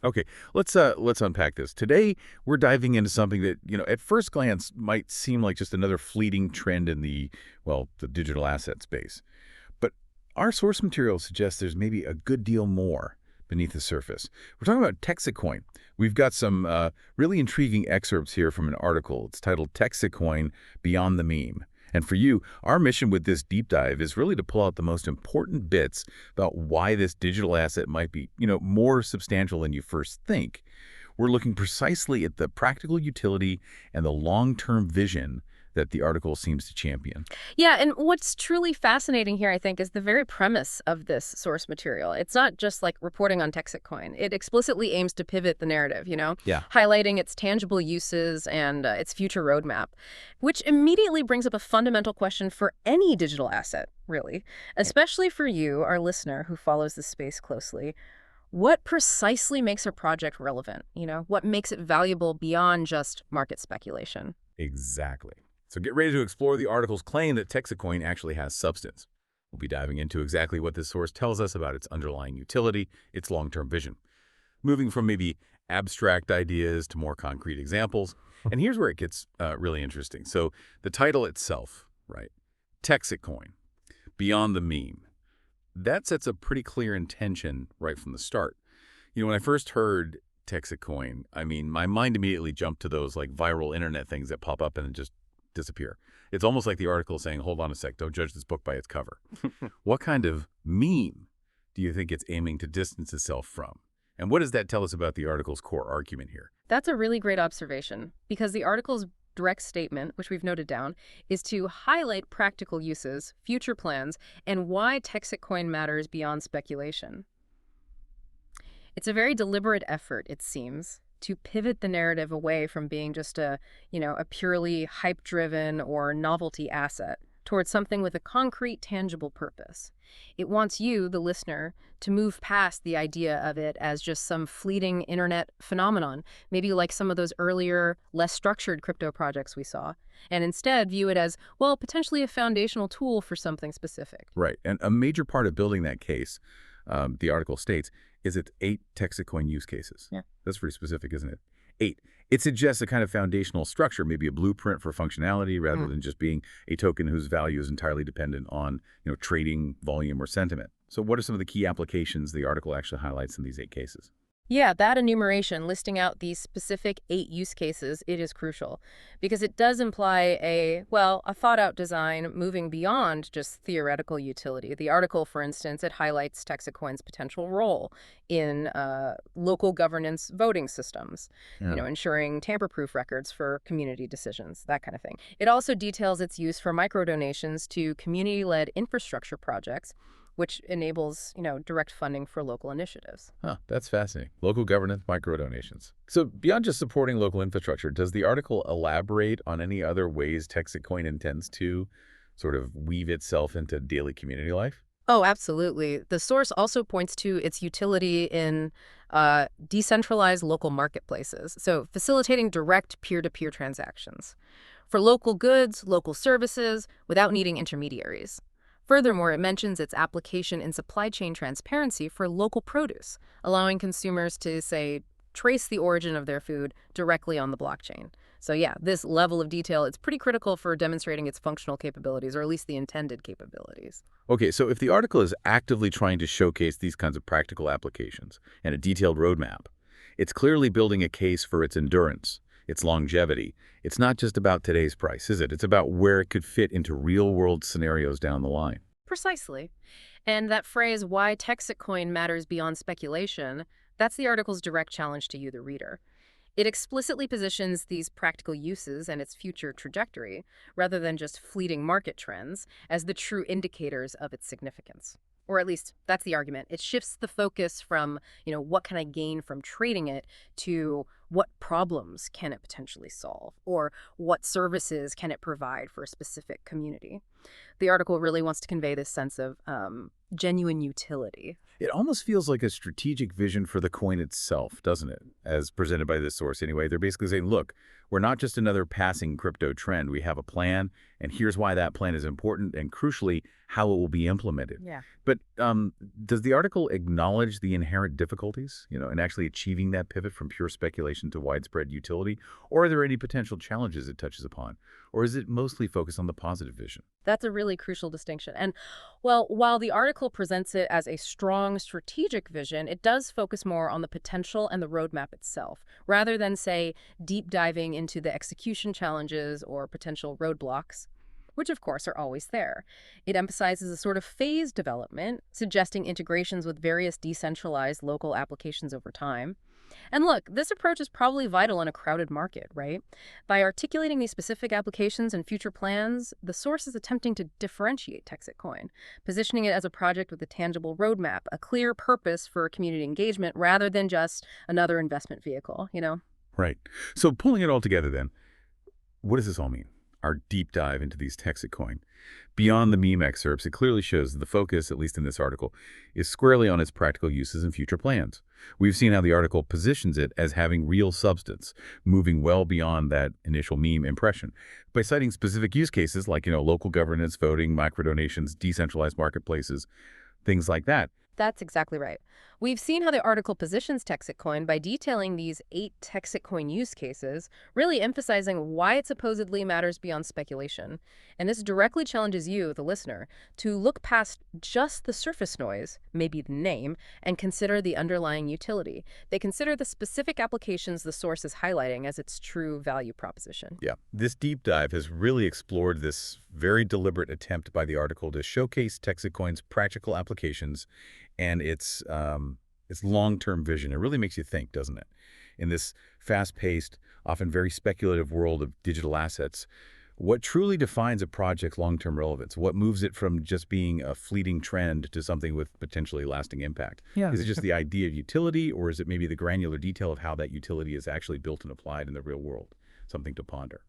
Okay, let's unpack this. Today, we're diving into something that, at first glance might seem like just another fleeting trend in the digital asset space. But our source material suggests there's maybe a good deal more beneath the surface. We're talking about Texit Coin. We've got some really intriguing excerpts here from an article. It's titled Texit Coin Beyond the Meme. And for you, our mission with this deep dive is really to pull out the most important bits about why this digital asset might be, more substantial than you first think. We're looking precisely at the practical utility and the long-term vision that the article seems to champion. Yeah, and what's truly fascinating here, I think, is the very premise of this source material. It's not just like reporting on Texit Coin. It explicitly aims to pivot the narrative, Yeah. highlighting its tangible uses and its future roadmap, which immediately brings up a fundamental question for any digital asset, really, especially for you, our listener, who follows this space closely. What precisely makes a project relevant? What makes it valuable beyond just market speculation? Exactly. So get ready to explore the article's claim that Texacoin actually has substance. We'll be diving into exactly what this source tells us about its underlying utility, its long-term vision, moving from maybe abstract ideas to more concrete examples. And here's where it gets really interesting. So the title itself, right? Texit Coin, Beyond the Meme. That sets a pretty clear intention right from the start. When I first heard Texit Coin, I mean, my mind immediately jumped to those like viral internet things that pop up and then just disappear. It's almost like the article saying, hold on a sec, don't judge this book by its cover. What kind of meme do you think it's aiming to distance itself from? And what does that tell us about the article's core argument here? That's a really great observation, because the article's direct statement, which we've noted down, is to highlight practical uses, future plans, and why Texit Coin matters beyond speculation. It's a very deliberate effort, it seems, to pivot the narrative away from being just a purely hype-driven or novelty asset towards something with a concrete, tangible purpose. It wants you, the listener, to move past the idea of it as just some fleeting internet phenomenon, maybe like some of those earlier, less structured crypto projects we saw, and instead view it as, well, potentially a foundational tool for something specific. Right. And a major part of building that case, the article states, is its 8 Texacoin use cases. Yeah. That's pretty specific, isn't it? 8. It suggests a kind of foundational structure, maybe a blueprint for functionality rather than just being a token whose value is entirely dependent on, trading volume or sentiment. So what are some of the key applications the article actually highlights in these 8 cases? Yeah, that enumeration listing out these specific 8 use cases, it is crucial because it does imply a thought-out design moving beyond just theoretical utility. The article, for instance, it highlights Texacoin's potential role in local governance voting systems, Yeah. ensuring tamper-proof records for community decisions, that kind of thing. It also details its use for microdonations to community-led infrastructure projects, which enables, direct funding for local initiatives. Huh, that's fascinating. Local governance, microdonations. So beyond just supporting local infrastructure, does the article elaborate on any other ways Texacoin intends to sort of weave itself into daily community life? Oh, absolutely. The source also points to its utility in decentralized local marketplaces, so facilitating direct peer-to-peer transactions for local goods, local services, without needing intermediaries. Furthermore, it mentions its application in supply chain transparency for local produce, allowing consumers to, say, trace the origin of their food directly on the blockchain. So yeah, this level of detail, it's pretty critical for demonstrating its functional capabilities, or at least the intended capabilities. Okay, so if the article is actively trying to showcase these kinds of practical applications and a detailed roadmap, it's clearly building a case for its endurance, its longevity. It's not just about today's price, is it? It's about where it could fit into real-world scenarios down the line. Precisely. And that phrase, why Texit Coin matters beyond speculation, that's the article's direct challenge to you, the reader. It explicitly positions these practical uses and its future trajectory, rather than just fleeting market trends, as the true indicators of its significance. Or at least that's the argument. It shifts the focus from, what can I gain from trading it, to What problems can it potentially solve? Or what services can it provide for a specific community? The article really wants to convey this sense of genuine utility. It almost feels like a strategic vision for the coin itself, doesn't it? As presented by this source anyway. They're basically saying, look, we're not just another passing crypto trend. We have a plan, and here's why that plan is important, and crucially, how it will be implemented. Yeah. But does the article acknowledge the inherent difficulties, in actually achieving that pivot from pure speculation to widespread utility? Or are there any potential challenges it touches upon? Or is it mostly focused on the positive vision? That's a really crucial distinction. And, well, while the article presents it as a strong strategic vision, it does focus more on the potential and the roadmap itself, rather than, say, deep diving into the execution challenges or potential roadblocks, which of course are always there. It emphasizes a sort of phased development, suggesting integrations with various decentralized local applications over time. And look, this approach is probably vital in a crowded market, right? By articulating these specific applications and future plans, the source is attempting to differentiate Texit Coin, positioning it as a project with a tangible roadmap, a clear purpose for community engagement, rather than just another investment vehicle? Right. So pulling it all together then, what does this all mean? Our deep dive into these Texit Coin. Beyond the meme excerpts, it clearly shows that the focus, at least in this article, is squarely on its practical uses and future plans. We've seen how the article positions it as having real substance, moving well beyond that initial meme impression. By citing specific use cases like, local governance, voting, microdonations, decentralized marketplaces, things like that. That's exactly right. We've seen how the article positions Texit Coin by detailing these 8 Texit Coin use cases, really emphasizing why it supposedly matters beyond speculation. And this directly challenges you, the listener, to look past just the surface noise, maybe the name, and consider the underlying utility. They consider the specific applications the source is highlighting as its true value proposition. Yeah, this deep dive has really explored this very deliberate attempt by the article to showcase Texit Coin's practical applications and its long-term vision. It really makes you think, doesn't it? In this fast-paced, often very speculative world of digital assets, what truly defines a project's long-term relevance? What moves it from just being a fleeting trend to something with potentially lasting impact? Yeah. Is it just the idea of utility, or is it maybe the granular detail of how that utility is actually built and applied in the real world? Something to ponder.